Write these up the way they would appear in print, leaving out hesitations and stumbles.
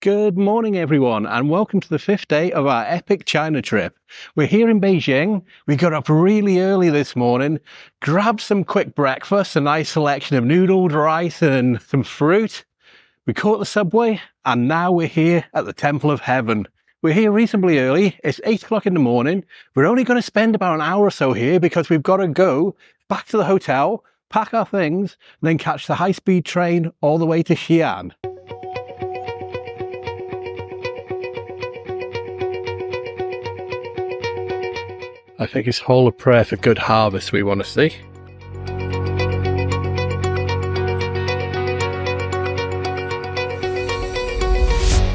Good morning everyone and welcome to the 5th day of our epic China trip. We're here in Beijing. We got up really early this morning, grabbed some quick breakfast, a nice selection of noodles, rice and some fruit. We caught the subway and now we're here at the Temple of Heaven. We're here reasonably early. It's 8 o'clock in the morning. We're only going to spend about an hour or so here because we've got to go back to the hotel, pack our things, and then catch the high-speed train all the way to Xian. I think it's Hall of Prayer for Good Harvest we want to see.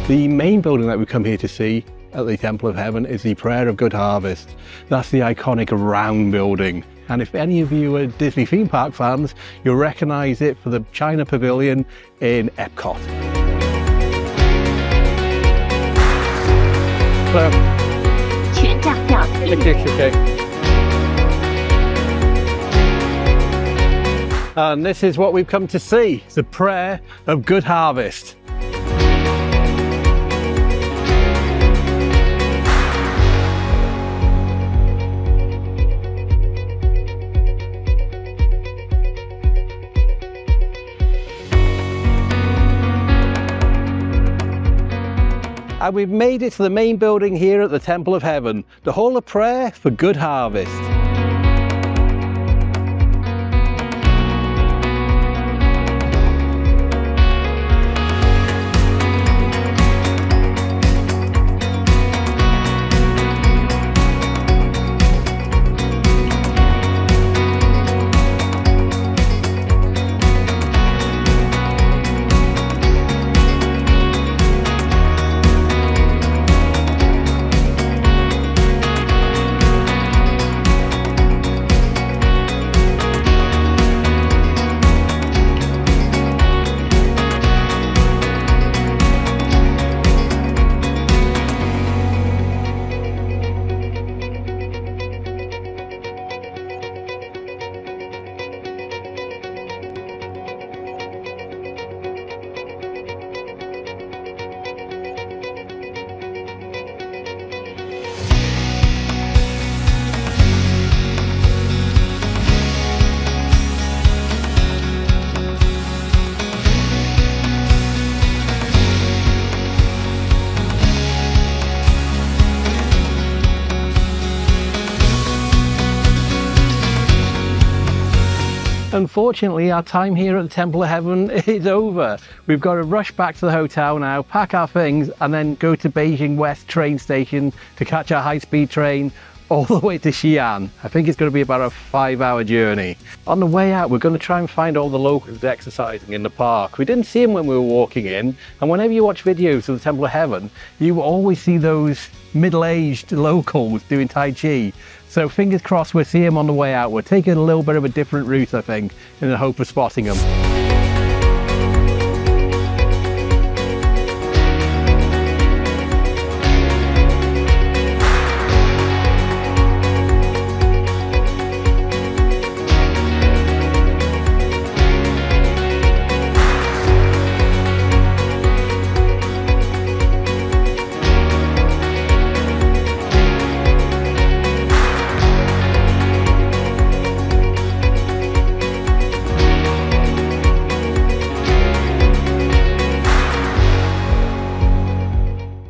The main building that we come here to see at the Temple of Heaven is the Prayer of Good Harvest. That's the iconic round building. And if any of you are Disney theme park fans, you'll recognise it for the China Pavilion in Epcot. Hello. Okay. And this is what we've come to see, the Prayer of Good Harvest. And we've made it to the main building here at the Temple of Heaven, the Hall of Prayer for Good Harvest. Unfortunately, our time here at the Temple of Heaven is over. We've got to rush back to the hotel now, pack our things, and then go to Beijing West Train Station to catch our high-speed train all the way to Xian. I think it's going to be about a 5-hour journey. On the way out, we're going to try and find all the locals exercising in the park. We didn't see them when we were walking in, and whenever you watch videos of the Temple of Heaven, you always see those middle-aged locals doing Tai Chi. So fingers crossed we'll see them on the way out. We're taking a little bit of a different route, I think, in the hope of spotting them.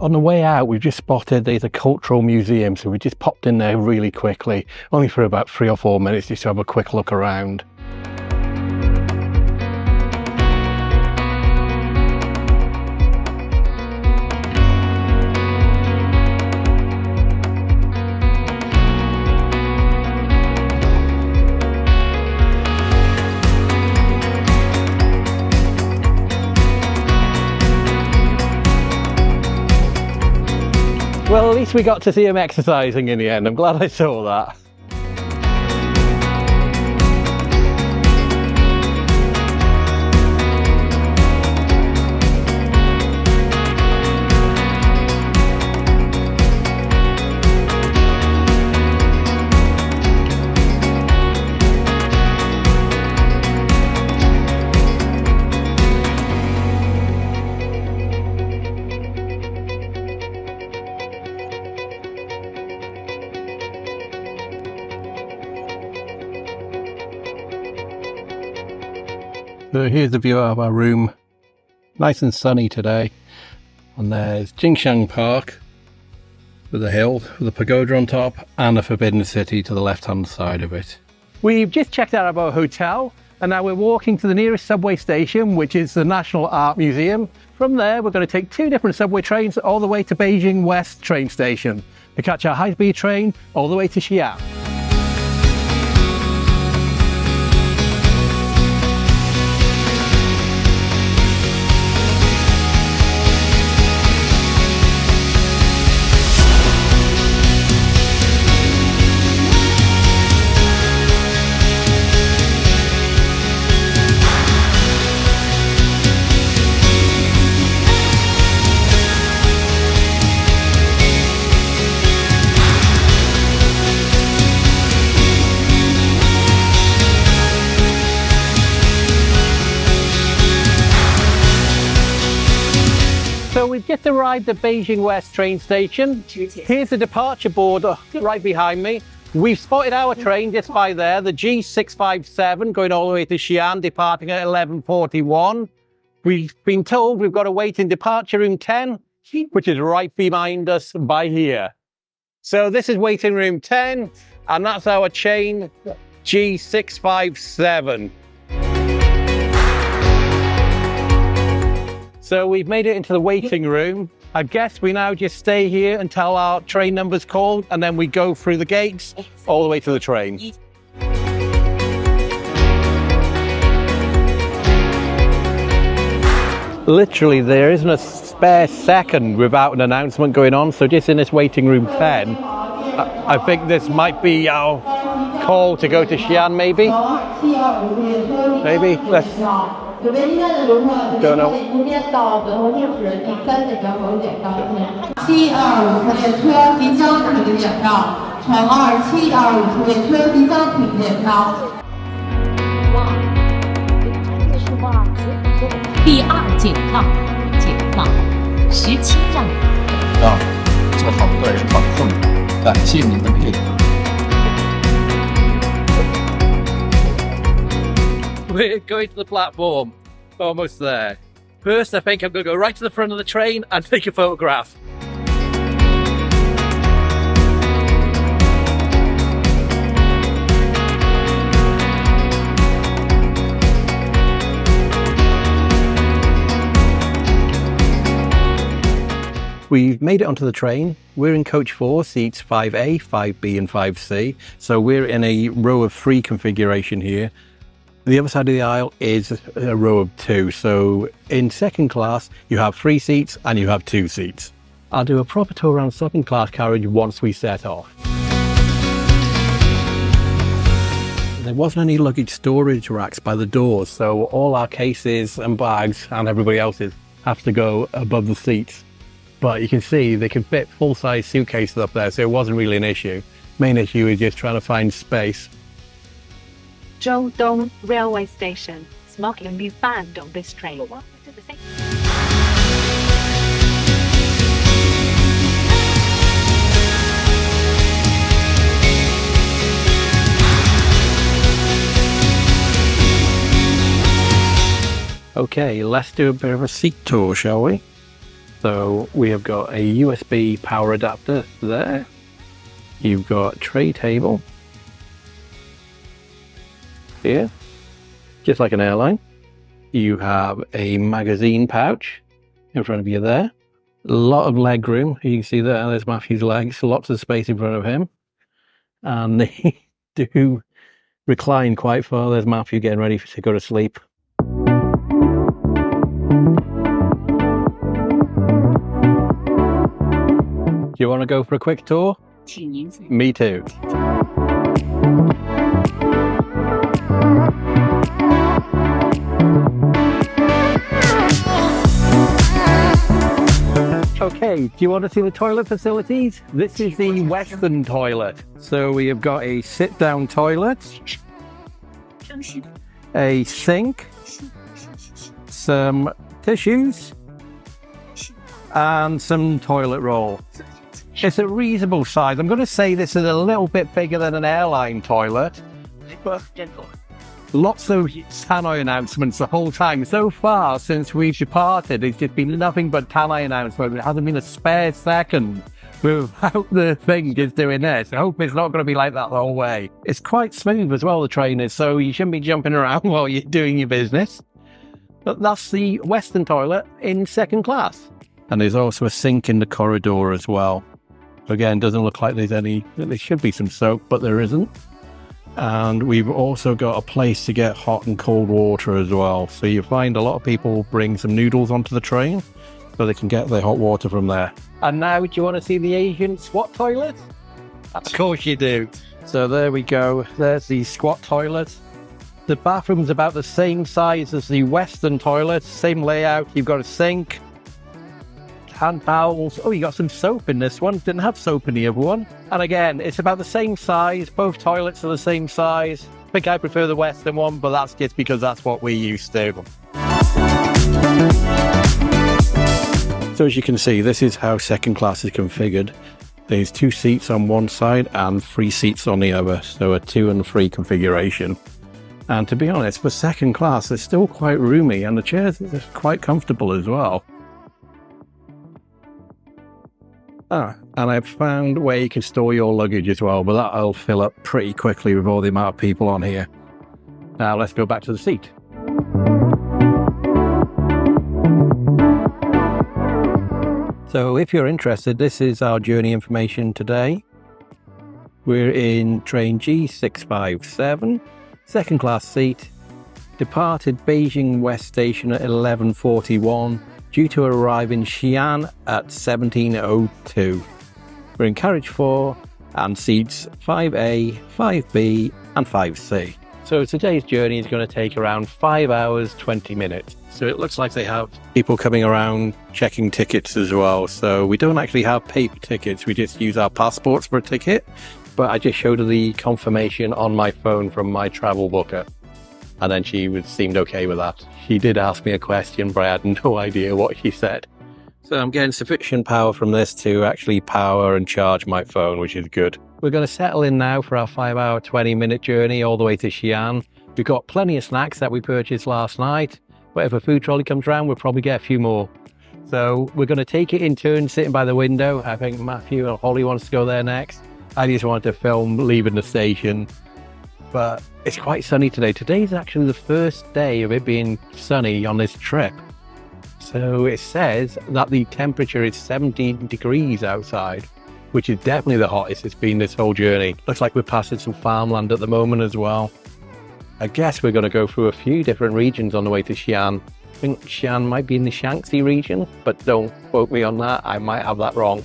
On the way out, we've just spotted there's a cultural museum, so we just popped in there really quickly, only for about 3 or 4 minutes just to have a quick look around. Well, at least we got to see him exercising in the end. I'm glad I saw that. So here's the view of our room. Nice and sunny today. And there's Jingshan Park with a hill with a pagoda on top and the Forbidden City to the left hand side of it. We've just checked out our hotel and now we're walking to the nearest subway station, which is the National Art Museum. From there we're going to take 2 different subway trains all the way to Beijing West Train Station to catch our high-speed train all the way to Xian. So we've just arrived at Beijing West Train Station. Here's the departure board right behind me. We've spotted our train just by there, the G657 going all the way to Xian, departing at 11:41. We've been told we've got to wait in departure room 10, which is right behind us by here. So this is waiting room 10, and that's our train G657. So we've made it into the waiting room. I guess we now just stay here until our train number's called and then we go through the gates all the way to the train. Literally there isn't a spare second without an announcement going on, so just in this waiting room 10, I think this might be our call to go to Xian maybe? Maybe? Let's... Don't know. We're going to the platform. Almost there. First, I think I'm going to go right to the front of the train and take a photograph. We've made it onto the train. We're in coach 4, seats 5A, 5B and 5C. So we're in a row of 3 configuration here. The other side of the aisle is a row of 2. So in second class, you have 3 seats and you have 2 seats. I'll do a proper tour around second class carriage once we set off. There wasn't any luggage storage racks by the doors, so all our cases and bags and everybody else's have to go above the seats. But you can see they can fit full-size suitcases up there, so it wasn't really an issue. Main issue is just trying to find space. Zhoudong Railway Station. Smoking be banned on this train. Okay, let's do a bit of a seat tour, shall we? So we have got a USB power adapter there. You've got a tray table here, just like an airline. You have a magazine pouch in front of you there. A lot of leg room. You can see there's Matthew's legs, lots of space in front of him. And they do recline quite far. There's Matthew getting ready to go to sleep. Do you want to go for a quick tour? Me too. Okay, do you want to see the toilet facilities? This is the Western toilet. So we have got a sit-down toilet, a sink, some tissues, and some toilet roll. It's a reasonable size. I'm going to say this is a little bit bigger than an airline toilet. Lots of Tannoy announcements the whole time. So far, since we've departed, it's just been nothing but Tannoy announcements. There hasn't been a spare second without the thing just doing this. I hope it's not going to be like that the whole way. It's quite smooth as well, the train is, so you shouldn't be jumping around while you're doing your business. But that's the Western toilet in second class. And there's also a sink in the corridor as well. Again, doesn't look like there should be some soap, but there isn't. And we've also got a place to get hot and cold water as well. So you find a lot of people bring some noodles onto the train so they can get their hot water from there. And now, do you want to see the Asian squat toilet? Of course you do. So there we go. There's the squat toilet. The bathroom's about the same size as the Western toilet. Same layout. You've got a sink, hand towels. Oh, you got some soap in this one. Didn't have soap in the other one. And again, it's about the same size. Both toilets are the same size. I think I prefer the Western one, but that's just because that's what we used to. So as you can see, this is how second class is configured. There's 2 seats on one side and 3 seats on the other. So a 2 and 3 configuration. And to be honest, for second class, it's still quite roomy and the chairs are quite comfortable as well. And I've found where you can store your luggage as well, but that'll fill up pretty quickly with all the amount of people on here. Now let's go back to the seat. So if you're interested, this is our journey information today. We're in train G657, second class seat, departed Beijing West Station at 11:41, due to arrive in Xian at 17:02. We're in carriage 4 and seats 5A, 5B and 5C. So today's journey is going to take around 5 hours, 20 minutes. So it looks like they have people coming around checking tickets as well. So we don't actually have paper tickets. We just use our passports for a ticket. But I just showed her the confirmation on my phone from my travel booker. And then she seemed okay with that. She did ask me a question, but I had no idea what she said. So I'm getting sufficient power from this to actually power and charge my phone, which is good. We're going to settle in now for our 5 hour, 20 minute journey all the way to Xian. We've got plenty of snacks that we purchased last night. Whatever food trolley comes around, we'll probably get a few more. So we're going to take it in turn, sitting by the window. I think Matthew and Holly wants to go there next. I just wanted to film leaving the station. But it's quite sunny today. Today's actually the first day of it being sunny on this trip. So it says that the temperature is 17 degrees outside, which is definitely the hottest it's been this whole journey. Looks like we're passing some farmland at the moment as well. I guess we're going to go through a few different regions on the way to Xian. I think Xian might be in the Shaanxi region, but don't quote me on that. I might have that wrong.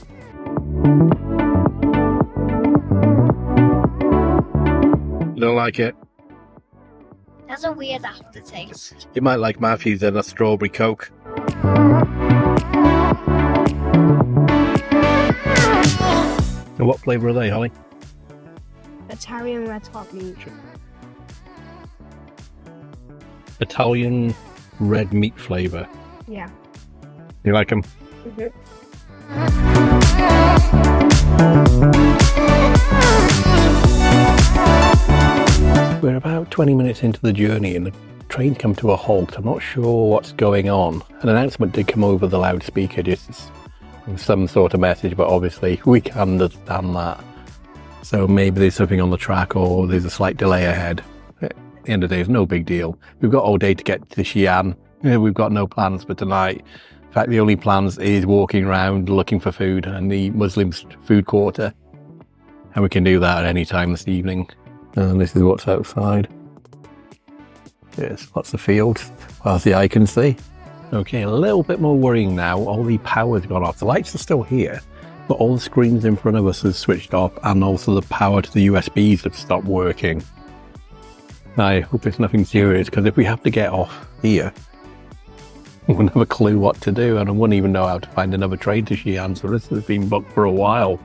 Don't like it. That's a weird aftertaste. You might like Matthew's and a strawberry Coke. And what flavour are they, Holly? Italian red hot meat. Italian red meat flavour. Yeah. You like them? Mm-hmm. We're about 20 minutes into the journey and the train's come to a halt. I'm not sure what's going on. An announcement did come over the loudspeaker, just some sort of message, but obviously we can understand that. So maybe there's something on the track or there's a slight delay ahead. At the end of the day, it's no big deal. We've got all day to get to Xian. We've got no plans for tonight. In fact, the only plans is walking around looking for food in the Muslims food quarter. And we can do that at any time this evening. And this is what's outside. Yes, lots of fields, as the eye can see. Okay, a little bit more worrying now. All the power's gone off. The lights are still here, but all the screens in front of us have switched off, and also the power to the USBs have stopped working. I hope it's nothing serious, because if we have to get off here, we wouldn't have a clue what to do, and I wouldn't even know how to find another train to Xian, so this has been booked for a while.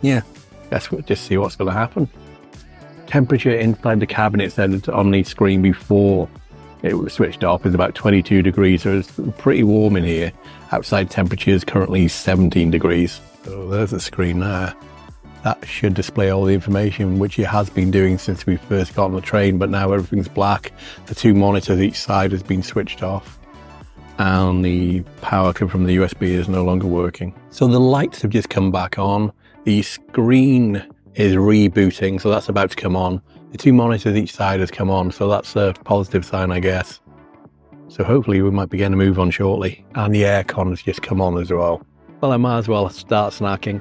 Yeah, guess we'll just see what's going to happen. Temperature inside the cabin, it said on the screen before it was switched off, is about 22 degrees, so it's pretty warm in here. Outside temperature is currently 17 degrees. So there's the screen there. That should display all the information, which it has been doing since we first got on the train, but now everything's black. The 2 monitors each side has been switched off, and the power coming from the USB is no longer working. So the lights have just come back on. The screen is rebooting, so that's about to come on. The 2 monitors each side has come on, so that's a positive sign, I guess. So hopefully we might be getting a move on shortly. And the aircon has just come on as well. Well, I might as well start snacking.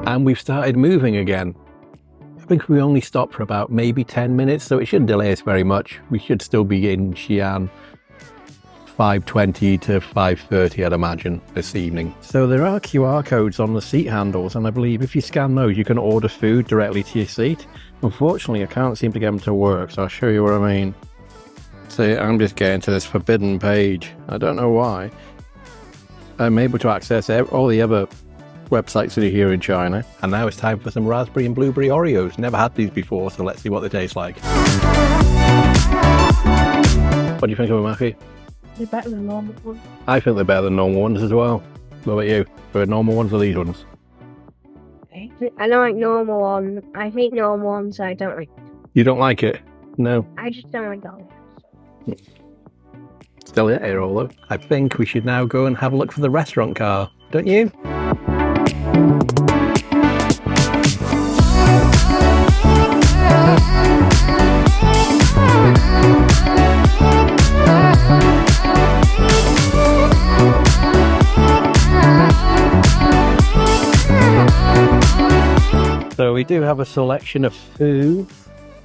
And we've started moving again. I think we only stopped for about maybe 10 minutes, so it shouldn't delay us very much. We should still be in Xian 5:20 to 5:30, I'd imagine, this evening. So there are QR codes on the seat handles, and I believe if you scan those, you can order food directly to your seat. Unfortunately, I can't seem to get them to work, so I'll show you what I mean. See, I'm just getting to this forbidden page. I don't know why. I'm able to access all the other websites that are here in China, and now it's time for some raspberry and blueberry Oreos. Never had these before, so let's see what they taste like. What do you think of them, Matthew? They're better than normal ones. I think they're better than normal ones as well. What about you? For normal ones or these ones? I don't like normal ones. I hate normal ones, so I don't like. You don't like it? No. I just don't like Oreos. Still at Airalo. I think we should now go and have a look for the restaurant car, don't you? So we do have a selection of food.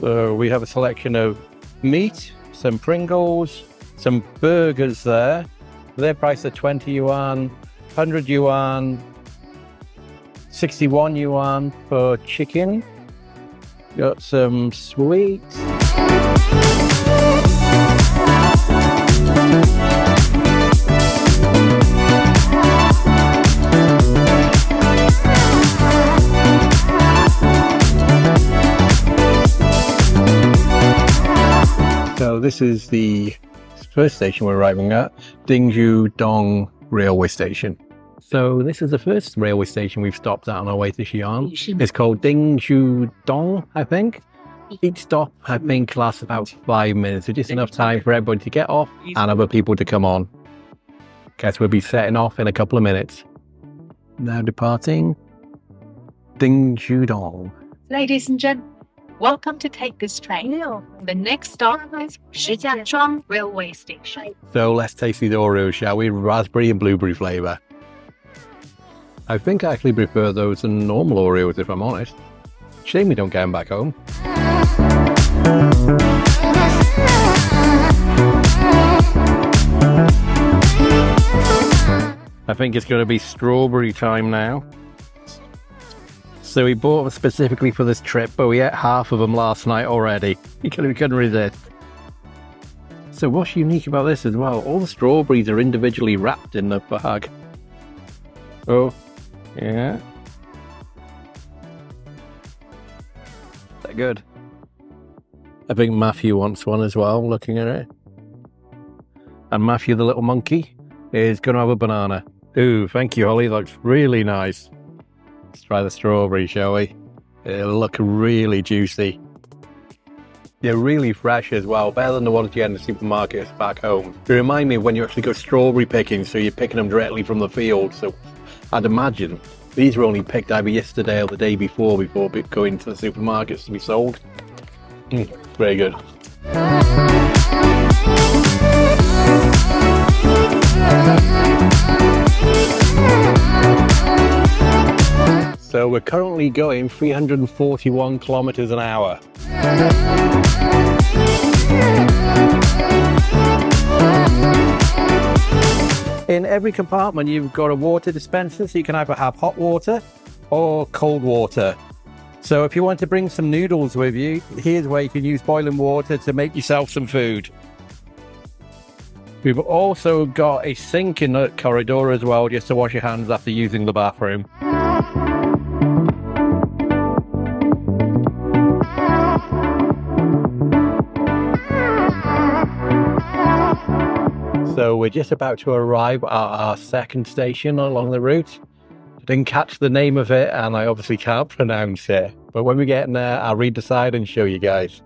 We have a selection of meat, some Pringles, some burgers there. Their price are 20 yuan, 100 yuan, 61 yuan for chicken. Got some sweets. So this is the first station we're arriving at, Dong railway station. So this is the first railway station we've stopped at on our way to Xi'an. It's called Dong, I think. Each stop, I think, lasts about 5 minutes. So just enough time for everybody to get off and other people to come on. Guess we'll be setting off in a couple of minutes. Now departing Dong. Ladies and gentlemen, welcome to take this train. The next stop is Shijiazhuang Railway Station. So let's taste these Oreos, shall we? Raspberry and blueberry flavour. I think I actually prefer those than normal Oreos, if I'm honest. Shame we don't get them back home. I think it's going to be strawberry time now. So we bought them specifically for this trip, but we ate half of them last night already. We couldn't resist. So what's unique about this as well? All the strawberries are individually wrapped in the bag. Oh, yeah. Is that good? I think Matthew wants one as well, looking at it. And Matthew, the little monkey, is going to have a banana. Ooh, thank you, Holly. Looks really nice. Let's try the strawberry, shall we? It'll look really juicy. They're really fresh as well, better than the ones you get in the supermarkets back home. They remind me of when you actually go strawberry picking, so you're picking them directly from the field. So I'd imagine these were only picked either yesterday or the day before going to the supermarkets to be sold. Very good. So we're currently going 341 kilometers an hour. In every compartment you've got a water dispenser, so you can either have hot water or cold water. So if you want to bring some noodles with you, here's where you can use boiling water to make yourself some food. We've also got a sink in the corridor as well, just to wash your hands after using the bathroom. So we're just about to arrive at our second station along the route. I didn't catch the name of it, and I obviously can't pronounce it. But when we get in there, I'll read the sign and show you guys.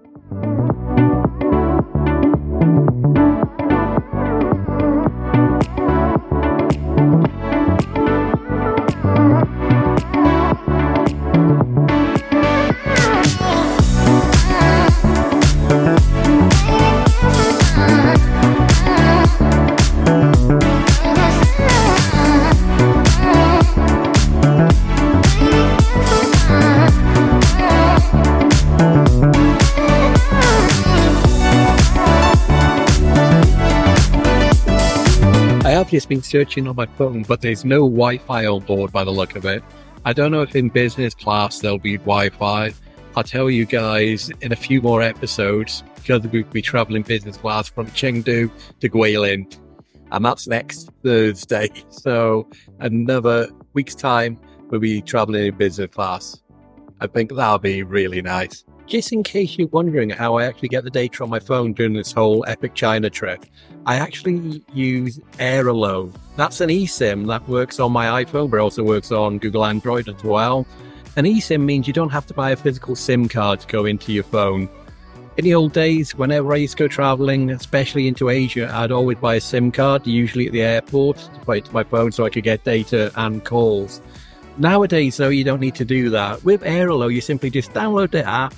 I've just been searching on my phone, but there's no Wi-Fi on board by the look of it. I don't know if in business class there'll be Wi-Fi. I'll tell you guys in a few more episodes, because we'll be traveling business class from Chengdu to Guilin, and that's next Thursday. So another week's time, we'll be traveling in business class. I think that'll be really nice. Just in case you're wondering how I actually get the data on my phone during this whole epic China trip, I actually use Airalo. That's an eSIM that works on my iPhone, but also works on Google Android as well. An eSIM means you don't have to buy a physical SIM card to go into your phone. In the old days, whenever I used to go traveling, especially into Asia, I'd always buy a SIM card, usually at the airport, to put it to my phone so I could get data and calls. Nowadays, though, you don't need to do that. With Airalo, you simply just download the app,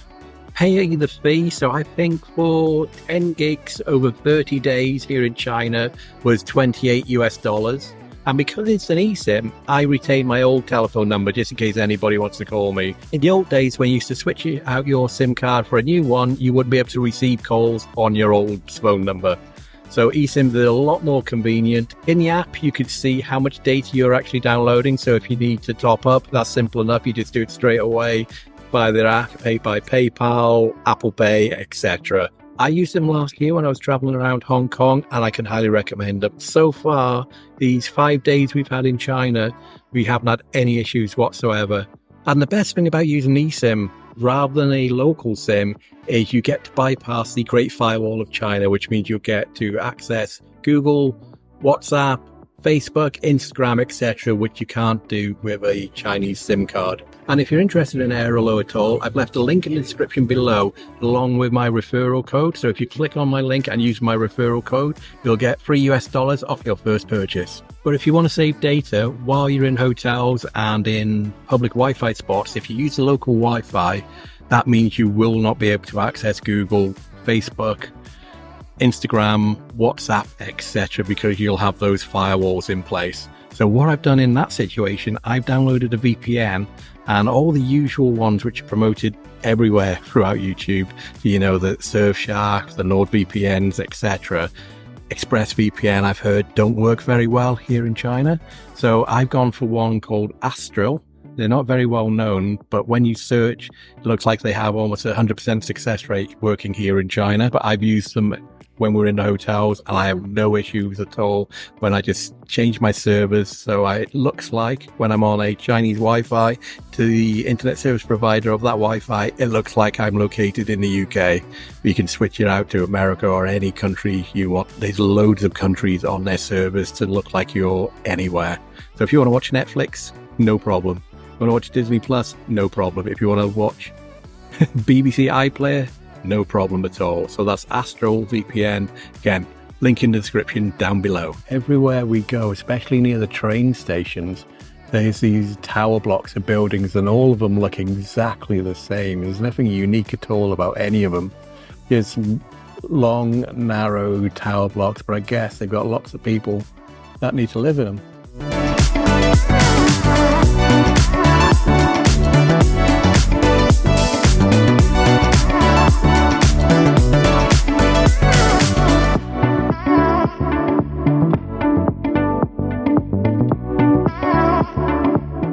pay the fee. So I think for 10 gigs over 30 days here in China was $28. And because it's an eSIM, I retain my old telephone number just in case anybody wants to call me. In the old days, when you used to switch out your SIM card for a new one, you wouldn't be able to receive calls on your old phone number. So eSIMs are a lot more convenient. In the app, you could see how much data you're actually downloading. So if you need to top up, that's simple enough. You just do it straight away by their app, pay by PayPal, Apple Pay, etc. I used them last year when I was traveling around Hong Kong, and I can highly recommend them. So far, these 5 days we've had in China, we haven't had any issues whatsoever. And the best thing about using eSIM rather than a local SIM is you get to bypass the Great Firewall of China, which means you'll get to access Google, WhatsApp, Facebook, Instagram, etc., which you can't do with a Chinese SIM card. And if you're interested in Airalo at all, I've left a link in the description below along with my referral code. So if you click on my link and use my referral code, you'll get $3 off your first purchase. But if you want to save data while you're in hotels and in public Wi-Fi spots, if you use the local Wi-Fi, that means you will not be able to access Google, Facebook, Instagram, WhatsApp, etc., because you'll have those firewalls in place. So what I've done in that situation, I've downloaded a VPN and all the usual ones which are promoted everywhere throughout YouTube. You know, the Surfshark, the NordVPNs, etc. ExpressVPN, I've heard, don't work very well here in China. So I've gone for one called Astral. They're not very well known, but when you search, it looks like they have almost 100% success rate working here in China. But I've used them when we're in the hotels, and I have no issues at all when I just change my servers. So it looks like when I'm on a Chinese Wi-Fi to the internet service provider of that Wi-Fi, it looks like I'm located in the UK. You can switch it out to America or any country you want. There's loads of countries on their servers to look like you're anywhere. So if you want to watch Netflix, no problem. If you want to watch Disney Plus, no problem. If you want to watch BBC iPlayer, no problem at all. So that's Astral VPN. Again, link in the description down below. Everywhere we go, especially near the train stations, there's these tower blocks of buildings, and all of them look exactly the same. There's nothing unique at all about any of them. Just long, narrow tower blocks, but I guess they've got lots of people that need to live in them.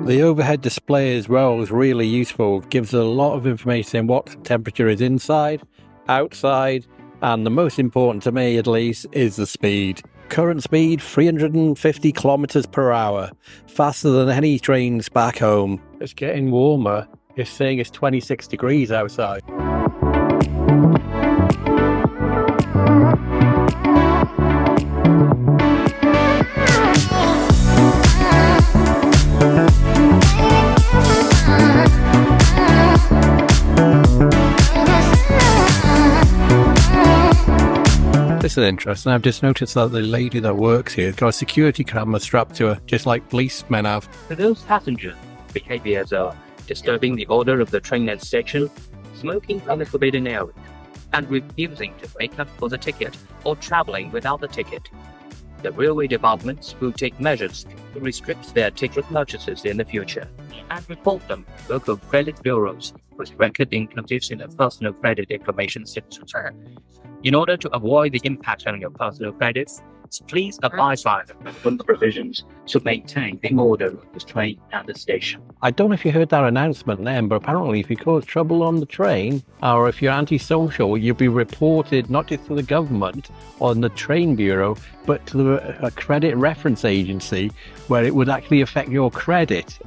The overhead display as well is really useful. It gives a lot of information on what temperature is inside, outside, and the most important to me at least is the speed. Current speed 350 kilometers per hour, faster than any trains back home. It's getting warmer. It's saying it's 26 degrees outside. This is interesting. I've just noticed that the lady that works here has got a security camera strapped to her, just like policemen have. For those passengers, behaviors are disturbing the order of the train and station, smoking in the forbidden area, and refusing to make up for the ticket or traveling without the ticket. The railway departments will take measures to restrict their ticket purchases in the future and report them to local credit bureaus with record inclusive in the personal credit information system. In order to avoid the impact on your personal credits, please abide by the provisions to maintain the order of the train and the station. I don't know if you heard that announcement then, but apparently if you cause trouble on the train, or if you're antisocial, you'll be reported not just to the government or the train bureau, but to a credit reference agency, where it would actually affect your credit.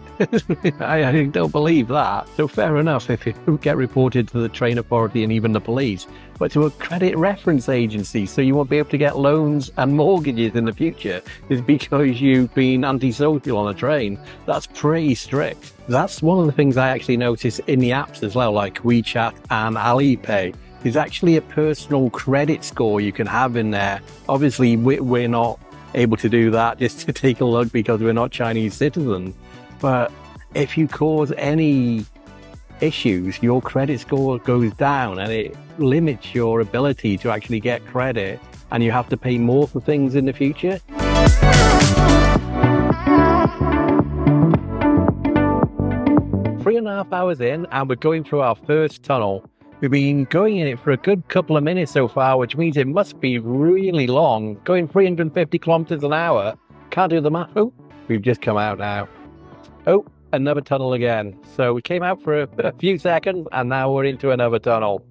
I don't believe that. So fair enough if you get reported to the train authority and even the police, but to a credit reference agency, so you won't be able to get loans and mortgages in the future, is because you've been antisocial on a train. That's pretty strict. That's one of the things I actually notice in the apps as well, like WeChat and Alipay. There's actually a personal credit score you can have in there. Obviously, we're not able to do that just to take a look because we're not Chinese citizens. But if you cause any issues, your credit score goes down and it limits your ability to actually get credit, and you have to pay more for things in the future. 3.5 hours in, and we're going through our first tunnel. We've been going in it for a good couple of minutes so far, which means it must be really long. Going 350 kilometers an hour. Can't do the math. Oh, we've just come out now. Oh, another tunnel again. So we came out for a few seconds, and now we're into another tunnel.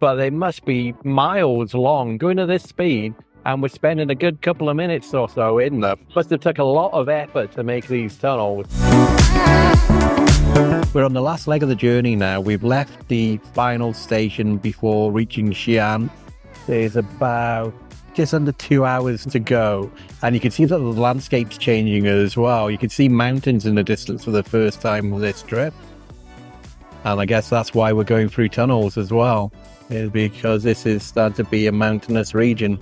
But they must be miles long going at this speed, and we're spending a good couple of minutes or so in them. Must have took a lot of effort to make these tunnels. We're on the last leg of the journey now. We've left the final station before reaching Xian. There's about just under 2 hours to go, and you can see that the landscape's changing as well. You can see mountains in the distance for the first time on this trip, and I guess that's why we're going through tunnels as well, is because this is starting to be a mountainous region.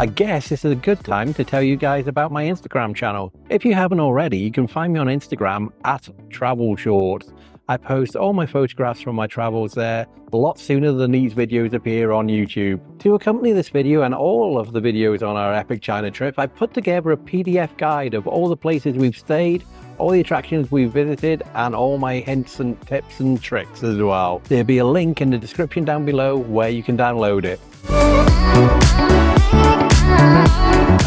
I guess this is a good time to tell you guys about my Instagram channel. If you haven't already, you can find me on Instagram at Travelshorts. I post all my photographs from my travels there a lot sooner than these videos appear on YouTube. To accompany this video and all of the videos on our epic China trip, I put together a PDF guide of all the places we've stayed, all the attractions we've visited, and all my hints and tips and tricks as well. There'll be a link in the description down below where you can download it.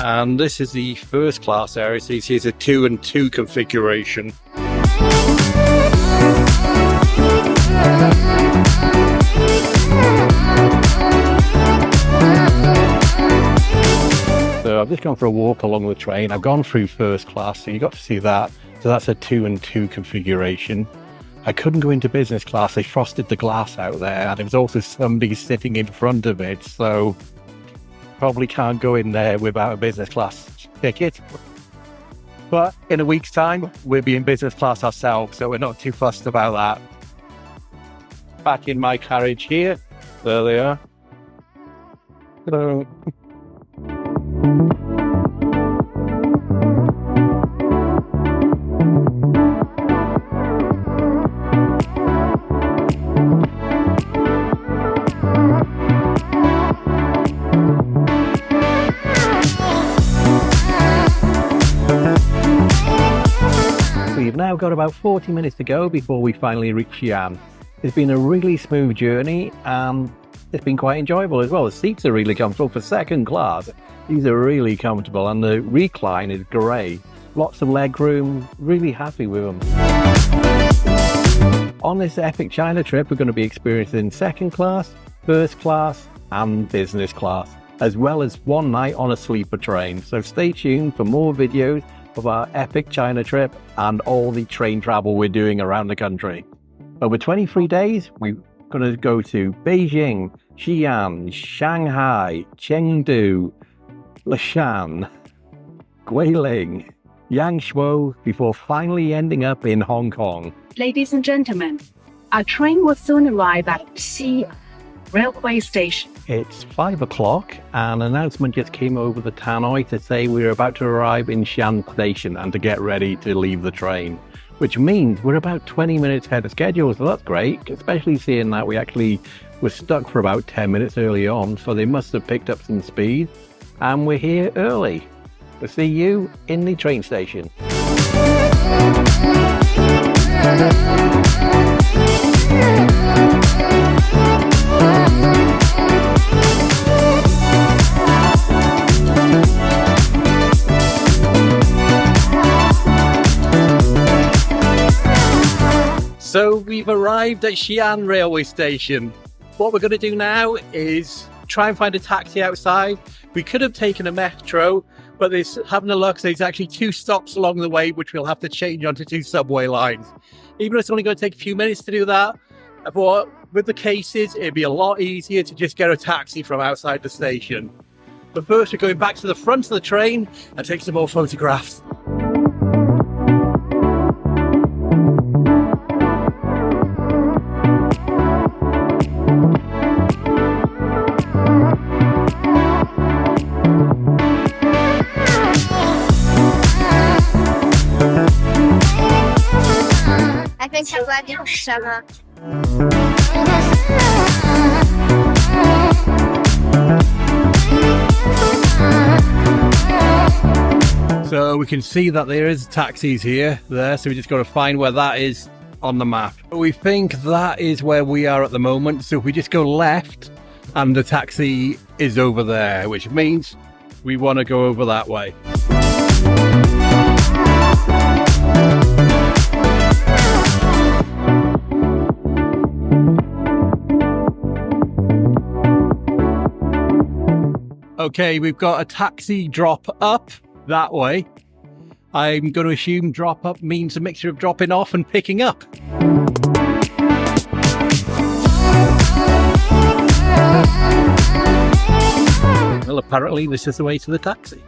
And this is the first class area, so you see it's a 2 and 2 configuration. So I've just gone for a walk along the train. I've gone through first class, so you got to see that. So that's a 2 and 2 configuration. I couldn't go into business class. They frosted the glass out there, and there was also somebody sitting in front of it, so probably can't go in there without a business class ticket. But in a week's time, we'll be in business class ourselves, so we're not too fussed about that. Back in my carriage here. There they are. Hello. We've now got about 40 minutes to go before we finally reach Xian. It's been a really smooth journey, and it's been quite enjoyable as well. The seats are really comfortable for second class. These are really comfortable, and the recline is great. Lots of leg room, really happy with them. On this epic China trip, we're going to be experiencing second class, first class, and business class, as well as one night on a sleeper train. So stay tuned for more videos of our epic China trip and all the train travel we're doing around the country. Over 23 days, we're going to go to Beijing, Xian, Shanghai, Chengdu, Leshan, Guilin, Yangshuo before finally ending up in Hong Kong. Ladies and gentlemen, our train will soon arrive at Xian railway station. It's 5 o'clock and an announcement just came over the tannoy to say we're about to arrive in Xian station and to get ready to leave the train, which means we're about 20 minutes ahead of schedule, so that's great, especially seeing that we actually were stuck for about 10 minutes early on, so they must have picked up some speed and we're here early. We'll see you in the train station. So we've arrived at Xian railway station. What we're going to do now is try and find a taxi outside. We could have taken a metro, but there's, having a look, there's actually 2 stops along the way, which we'll have to change onto 2 subway lines. Even though it's only going to take a few minutes to do that, but with the cases, it'd be a lot easier to just get a taxi from outside the station. But first, we're going back to the front of the train and take some more photographs. I think I'm glad you summer. So we can see that there is taxis here, so we just got to find where that is on the map. We think that is where we are at the moment, so if we just go left and the taxi is over there, which means we want to go over that way. Okay, we've got a taxi drop up that way. I'm going to assume drop up means a mixture of dropping off and picking up. Well, apparently this is the way to the taxi.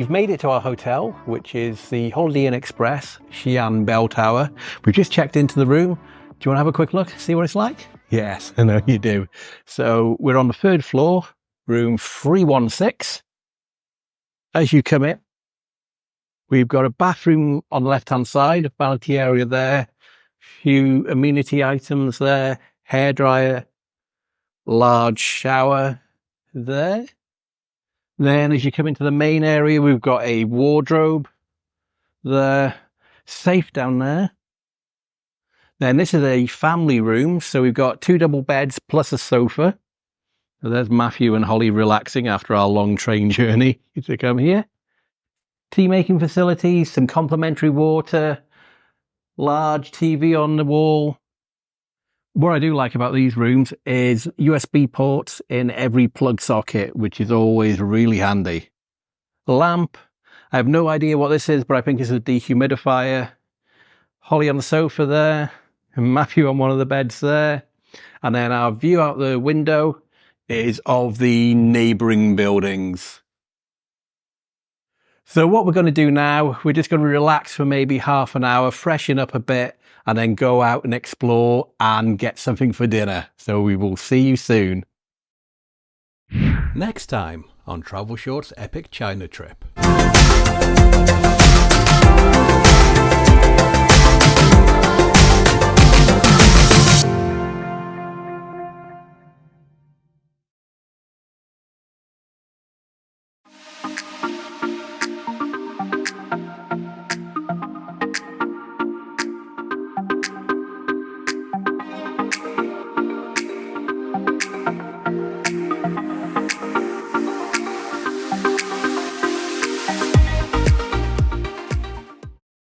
Made it to our hotel, which is the Holiday Inn Express Xian Bell Tower. We've just checked into the room. Do you want to have a quick look, see what it's like? Yes, I know you do. So we're on the 3rd floor, room 316. As you come in, we've got a bathroom on the left-hand side, a vanity area there, few amenity items there, hairdryer, large shower there. Then as you come into the main area, we've got a wardrobe there, safe down there. Then this is a family room, so we've got 2 double beds plus a sofa. So there's Matthew and Holly relaxing after our long train journey to come here. Tea making facilities, some complimentary water, large TV on the wall. What I do like about these rooms is USB ports in every plug socket, which is always really handy. Lamp. I have no idea what this is, but I think it's a dehumidifier. Holly on the sofa there, and Matthew on one of the beds there. And then our view out the window is of the neighbouring buildings. So what we're going to do now, we're just going to relax for maybe half an hour, freshen up a bit, and then go out and explore and get something for dinner. So we will see you soon. Next time on Travelshorts Epic China Trip.